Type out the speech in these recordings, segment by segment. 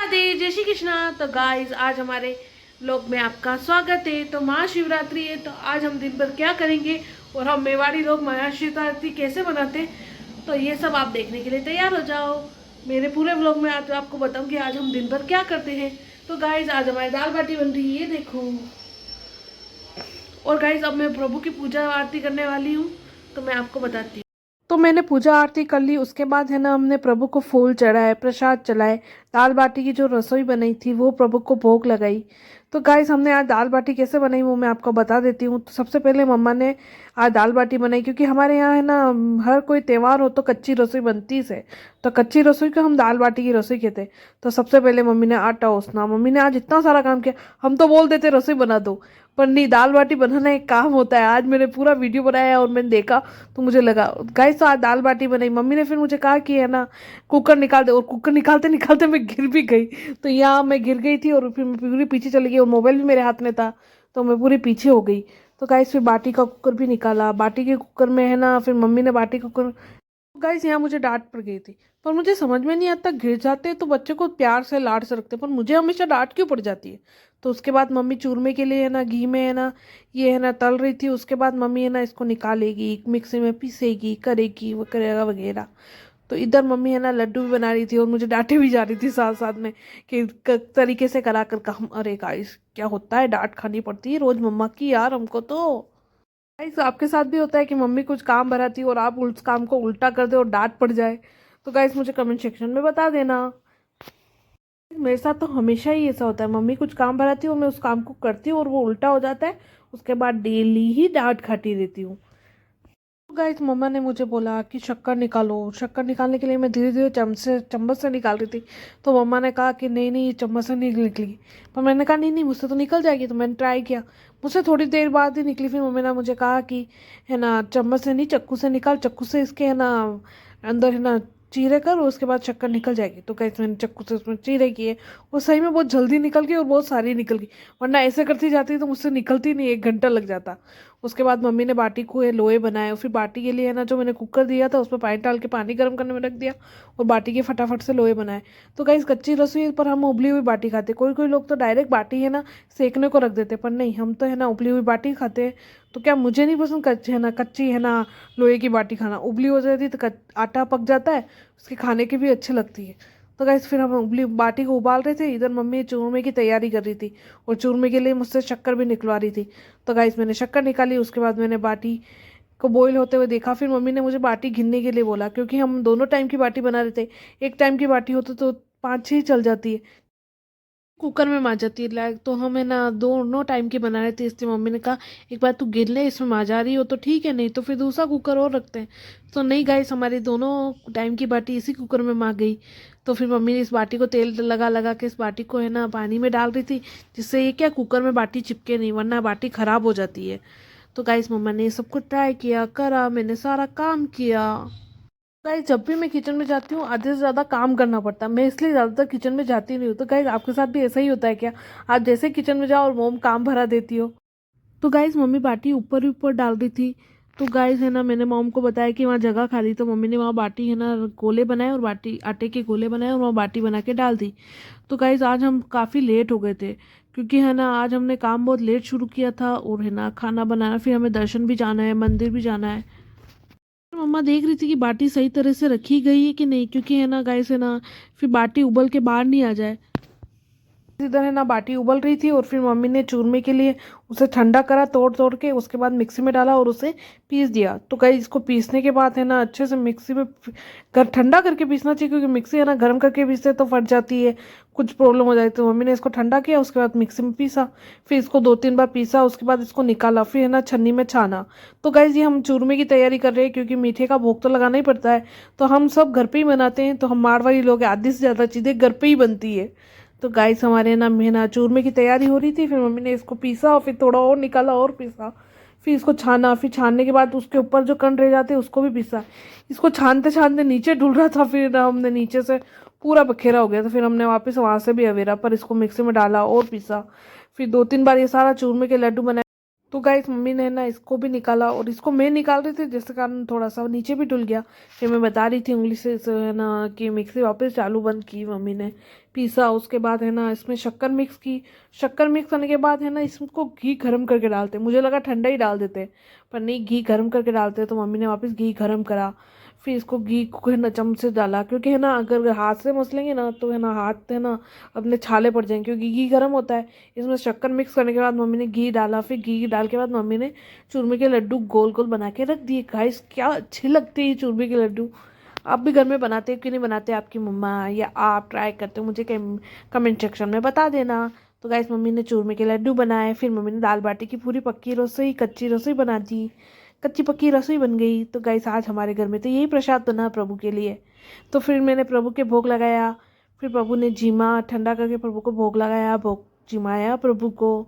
राधे, जय श्री कृष्णा। तो गाइस आज हमारे व्लॉग में आपका स्वागत है। तो महाशिवरात्रि है, तो आज हम दिन भर क्या करेंगे और हम मेवाड़ी लोग महाशिवरात्रि कैसे मनाते हैं, तो ये सब आप देखने के लिए तैयार हो जाओ। मेरे पूरे व्लॉग में आज आपको बताऊंगी आज हम दिन भर क्या करते हैं। तो गाइस आज हमारी दाल बाटी बन रही है, ये देखो। और गाइस अब मैं प्रभु की पूजा आरती करने वाली हूँ, तो मैं आपको बताती हूँ। तो मैंने पूजा आरती कर ली, उसके बाद है ना हमने प्रभु को फूल चढ़ाए, प्रसाद चढ़ाए, दाल बाटी की जो रसोई बनाई थी वो प्रभु को भोग लगाई। तो गाइस हमने आज दाल बाटी कैसे बनाई वो मैं आपको बता देती हूँ। तो सबसे पहले मम्मा ने आज दाल बाटी बनाई, क्योंकि हमारे यहाँ है ना हर कोई त्यौहार हो तो कच्ची रसोई बनती है, तो कच्ची रसोई को हम दाल बाटी की रसोई कहते हैं। तो सबसे पहले मम्मी ने आटा उसना, मम्मी ने आज इतना सारा काम किया, हम तो बोल देते रसोई बना दो, पर नहीं, दाल बाटी बनाना एक काम होता है। आज मैंने पूरा वीडियो बनाया और मैंने देखा तो मुझे लगा गाइस तो आज दाल बाटी बनाई। मम्मी ने फिर मुझे कहा कि है ना कुकर निकाल दे, और कुकर निकालते निकालते मैं गिर भी गई। तो यहाँ मैं गिर गई थी और फिर मैं पूरी पीछे चली गई और मोबाइल भी मेरे हाथ में था, तो मैं पूरी पीछे हो गई। तो गाइस फिर बाटी का कुकर भी निकाला, बाटी के कुकर में है ना फिर मम्मी ने बाटी का कुकर। गाइस यहाँ मुझे डांट पड़ गई थी, पर मुझे समझ में नहीं आता, गिर जाते हैं तो बच्चे को प्यार से लाड से रखते हैं, पर मुझे हमेशा डांट क्यों पड़ जाती है। तो उसके बाद मम्मी चूरमे के लिए है ना घी में है ना ये है ना तल रही थी। उसके बाद मम्मी है ना इसको निकालेगी, मिक्सी में पीसेगी, करेगी वो करेगा वगैरह। तो इधर मम्मी है ना लड्डू भी बना रही थी और मुझे डांटे भी जा रही थी साथ साथ में कि तरीके से करा कर काम। अरे गाइस क्या होता है, डांट खानी पड़ती है रोज मम्मा की यार हमको। तो गाइस आपके साथ भी होता है कि मम्मी कुछ काम भराती है और आप उस काम को उल्टा कर दे और डांट पड़ जाए? तो गाइस मुझे कमेंट सेक्शन में बता देना। मेरे साथ तो हमेशा ही ऐसा होता है, मम्मी कुछ काम भराती है और मैं उस काम को करती हूँ और वो उल्टा हो जाता है, उसके बाद डेली ही डांट खाती रहती हूँ। तो गाइस मम्मा ने मुझे बोला कि शक्कर निकालो। शक्कर निकालने के लिए मैं धीरे धीरे चम्मच से निकाल रही थी। तो मम्मा ने कहा कि नहीं नहीं, ये चम्मच से नहीं निकली। पर मैंने कहा नहीं नहीं, मुझसे तो निकल जाएगी। तो मैंने ट्राई किया, मुझसे थोड़ी देर बाद ही निकली। फिर मम्मी ने मुझे कहा कि है ना चम्मच से नहीं चक्कू से निकाल, चक्कू से इसके है ना अंदर है ना चीरे कर, और उसके बाद शक्कर निकल जाएगी। तो गाइस मैंने चक्कू से उसमें चीरे किए, वो सही में बहुत जल्दी निकल गई और बहुत सारी निकल गई, वरना ऐसे करती जाती तो मुझसे निकलती नहीं, 1 घंटा लग जाता। उसके बाद मम्मी ने बाटी को ये लोए बनाए, और फिर बाटी के लिए है ना जो मैंने कुकर दिया था उसमें पानी डाल के पानी गर्म करने में रख दिया और बाटी के फटाफट से लोए बनाए। तो गाइस कच्ची रसोई पर हम उबली हुई बाटी खाते, कोई कोई लोग तो डायरेक्ट बाटी है ना सेकने को रख देते, पर नहीं, हम तो है ना उबली हुई बाटी खाते हैं। तो क्या मुझे नहीं पसंद कच्ची है ना, कच्ची है ना लोहे की बाटी खाना, उबली हो जाती है तो आटा पक जाता है, उसके खाने की भी अच्छी लगती है। तो गाइस फिर हम उबली बाटी को उबाल रहे थे, इधर मम्मी चूरमे की तैयारी कर रही थी और चूरमे के लिए मुझसे शक्कर भी निकलवा रही थी। तो गाइस मैंने शक्कर निकाली, उसके बाद मैंने बाटी को बॉईल होते हुए देखा। फिर मम्मी ने मुझे बाटी गिनने के लिए बोला, क्योंकि हम दोनों टाइम की बाटी बना रहे थे। एक टाइम की बाटी होती तो 5-6 चल जाती है, कुकर में माँ जाती है लाइक। तो हमें ना दोनों टाइम की बना रहे थे, इसलिए मम्मी ने कहा एक बार तू गिन ले, इसमें माँ जा रही हो तो ठीक है, नहीं तो फिर दूसरा कुकर और रखते हैं। तो नहीं गाइस, हमारी दोनों टाइम की बाटी इसी कुकर में माँ गई। तो फिर मम्मी ने इस बाटी को तेल लगा लगा के इस बाटी को है ना पानी में डाल रही थी, जिससे ये क्या कुकर में बाटी चिपके नहीं, वरना बाटी खराब हो जाती है। तो गाइस मम्मा ने ये सब कुछ ट्राई किया, करा, मैंने सारा काम किया। गाइस जब भी मैं किचन में जाती हूँ आधे से ज़्यादा काम करना पड़ता है, मैं इसलिए ज़्यादातर किचन में जाती नहीं हूँ। तो गाइस आपके साथ भी ऐसा ही होता है क्या? आप जैसे किचन में जाओ और मोम काम भरा देती हो। तो गाइस मम्मी बाटी ऊपर ही ऊपर डाल रही थी। तो गाइस है ना मैंने मॉम को बताया कि वहाँ जगह खाली, तो मम्मी ने वहाँ बाटी है ना गोले बनाए और बाटी आटे के गोले बनाए और वहाँ बाटी बना के डाल दी। तो गाइस आज हम काफ़ी लेट हो गए थे, क्योंकि है ना आज हमने काम बहुत लेट शुरू किया था और है ना खाना बनाना, फिर हमें दर्शन भी जाना है, मंदिर भी जाना है। मम्मा देख रही थी कि बाटी सही तरह से रखी गई है कि नहीं, क्योंकि है ना गाइस है ना फिर बाटी उबल के बाहर नहीं आ जाए। इधर है ना बाटी उबल रही थी और फिर मम्मी ने चूरमे के लिए उसे ठंडा करा तोड़ तोड़ के, उसके बाद मिक्सी में डाला और उसे पीस दिया। तो गाइस इसको पीसने के बाद है ना अच्छे से मिक्सी में कर ठंडा करके पीसना चाहिए, क्योंकि मिक्सी है ना गर्म करके पीसते तो फट जाती है, कुछ प्रॉब्लम हो जाती है। तो मम्मी ने इसको ठंडा किया, उसके बाद मिक्सी में पीसा, फिर इसको 2-3 बार पीसा, उसके बाद इसको निकाला, फिर है ना छन्नी में छाना। तो गाइस ये हम चूरमे की तैयारी कर रहे हैं, क्योंकि मीठे का भोग तो लगाना ही पड़ता है। तो हम सब घर पे ही बनाते हैं, तो हम मारवाड़ी लोग हैं, आधी से ज़्यादा चीज़ें घर पे ही बनती है। तो गाइस हमारे ना मेहना चूरमे की तैयारी हो रही थी, फिर मम्मी ने इसको पीसा और फिर थोड़ा और निकाला और पीसा, फिर इसको छाना, फिर छानने के बाद उसके ऊपर जो कण रह जाते हैं उसको भी पीसा। इसको छानते छानते नीचे डुल रहा था, फिर हमने नीचे से पूरा बखेरा हो गया, तो फिर हमने वापस वहाँ से भी अवेरा पर इसको मिक्सी में डाला और पीसा। फिर 2-3 बार ये सारा चूरमे के लड्डू बनाए। तो गाइस मम्मी ने ना इसको भी निकाला और इसको मैं निकाल रही थी जिसके कारण थोड़ा सा नीचे भी डुल गया। फिर मैं बता रही थी उंगली से है ना कि मिक्सी वापस चालू बंद की मम्मी ने, पीसा। उसके बाद है ना इसमें शक्कर मिक्स की। शक्कर मिक्स करने के बाद है ना इसको घी गर्म करके डालते, मुझे लगा ठंडा ही डाल देते पर नहीं, घी गर्म करके डालते। तो मम्मी ने वापस घी गर्म करा, फिर इसको घी को है ना चम्मच से डाला, क्योंकि है ना अगर हाथ से मसलेंगे ना तो है ना हाथ है ना अपने छाले पड़ जाएंगे, क्योंकि घी गर्म होता है। इसमें शक्कर मिक्स करने के बाद मम्मी ने घी डाला, फिर घी डाल के बाद मम्मी ने चूरमे के लड्डू गोल गोल बना के रख दिए। गाइस क्या अच्छे लगते हैं ये चूरमे के लड्डू। आप भी घर में बनाते हो कि नहीं बनाते, आपकी मम्मा या आप ट्राई करते हो, मुझे कमेंट सेक्शन में बता देना। तो गाइस मम्मी ने चूरमे के लड्डू बनाए, फिर मम्मी ने दाल बाटी की पूरी पक्की रसोई कच्ची रसोई बना दी, कच्ची पक्की रसोई बन गई। तो गाइस आज हमारे घर में तो यही प्रसाद बना प्रभु के लिए। तो फिर मैंने प्रभु के भोग लगाया, फिर प्रभु ने जीमा ठंडा करके प्रभु को भोग लगाया, भोग जिमाया प्रभु को।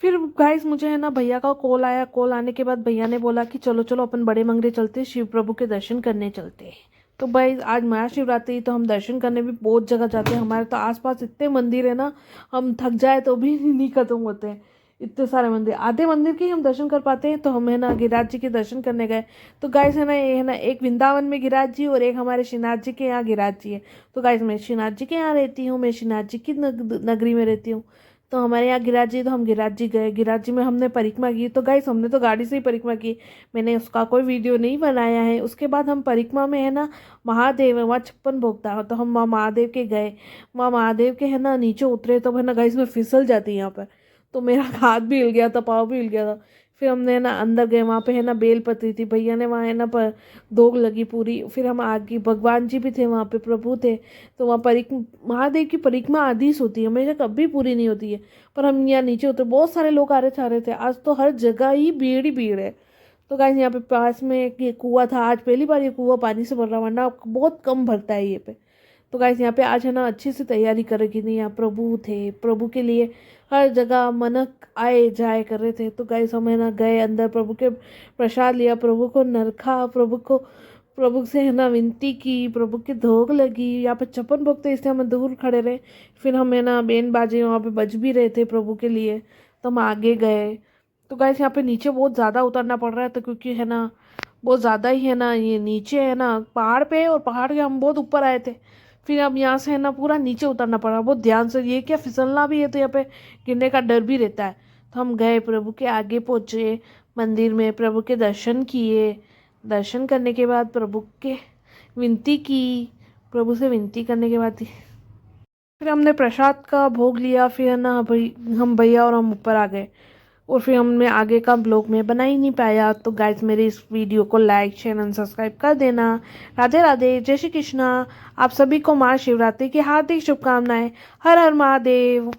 फिर गाइस मुझे है ना भैया का कॉल आया, कॉल आने के बाद भैया ने बोला कि चलो चलो अपन बड़े मंगरे चलते, शिव प्रभु के दर्शन करने चलते हैं। तो भाई आज महाशिवरात्रि, तो हम दर्शन करने भी बहुत जगह जाते हैं। हमारे तो आसपास इतने मंदिर है ना, हम थक जाए तो भी नहीं खत्म होते हैं, इतने सारे मंदिर। आधे मंदिर के ही हम दर्शन कर पाते हैं। तो हम है ना गिरिराज जी के दर्शन करने गए। तो गाइस है ना ये है ना एक वृंदावन में गिरिराज जी और एक हमारे श्रीनाथ जी के यहाँ गिरिराज जी है। तो गाइस मैं श्रीनाथ जी के यहाँ रहती हूँ, मैं श्रीनाथ जी की नगरी में रहती हूँ। तो हमारे यहाँ गिरिराज जी, तो हम गिरिराज जी गए, गिरिराज जी में हमने परिक्रमा की। तो गाइस हमने तो गाड़ी से ही परिक्रमा की, मैंने उसका कोई वीडियो नहीं बनाया है। उसके बाद हम परिक्रमा में है ना महादेव है वहाँ 56 भोग था, तो हम वहाँ महादेव के गए। वहाँ महादेव के है ना नीचे उतरे तो है ना गाइस में फिसल जाती है यहाँ पर, तो मेरा हाथ भी हिल गया था, पाँव भी हिल गया था। फिर हमने है ना अंदर गए, वहाँ पे है ना बेलपत्री थी, भैया ने वहाँ है ना पर दोग लगी पूरी। फिर हम आगे, भगवान जी भी थे वहाँ पे, प्रभु थे। तो वहाँ महादेव की परिक्रमा आधीस होती है, हमेशा कभी पूरी नहीं होती है। पर हम यहाँ नीचे उतरे, बहुत सारे लोग आ रहे थे, आज तो हर जगह ही भीड़ ही भीड़ है। तो गाइस यहाँ पे पास में एक कुआं था, आज पहली बार ये कुआं पानी से भर रहा, वरना बहुत कम भरता है ये पे। तो गाइस यहाँ पे आज है ना अच्छी सी तैयारी कर रखी थी, यहाँ प्रभु थे, प्रभु के लिए हर जगह मनक आए जाए कर रहे थे। तो गाइस हम है ना गए अंदर, प्रभु के प्रसाद लिया, प्रभु को नरखा, प्रभु से है ना विनती की, प्रभु की धोख लगी। यहाँ पे 56 भक्त थे इसलिए हम दूर खड़े रहे। फिर हम है ना बेन बाजे वहाँ पे बज भी रहे थे प्रभु के लिए, तो हम आगे गए। तो गाइस यहाँ पे नीचे बहुत ज़्यादा उतरना पड़ रहा है, तो क्योंकि है ना बहुत ज़्यादा ही है ना ये नीचे है ना पहाड़ पे है, और पहाड़ के हम बहुत ऊपर आए थे। फिर अब यहाँ से है ना पूरा नीचे उतरना पड़ा बहुत ध्यान से, ये क्या फिसलना भी है, तो यहाँ पे गिरने का डर भी रहता है। तो हम गए, प्रभु के आगे पहुँचे मंदिर में, प्रभु के दर्शन किए। दर्शन करने के बाद प्रभु के विनती की, प्रभु से विनती करने के बाद फिर हमने प्रसाद का भोग लिया। फिर है ना भाई हम भैया और हम ऊपर आ गए, और फिर हमने आगे का ब्लॉग में बना ही नहीं पाया। तो गाइस मेरे इस वीडियो को लाइक शेयर एंड सब्सक्राइब कर देना। राधे राधे, जय श्री कृष्णा। आप सभी को महाशिवरात्रि की हार्दिक शुभकामनाएं। हर हर महादेव।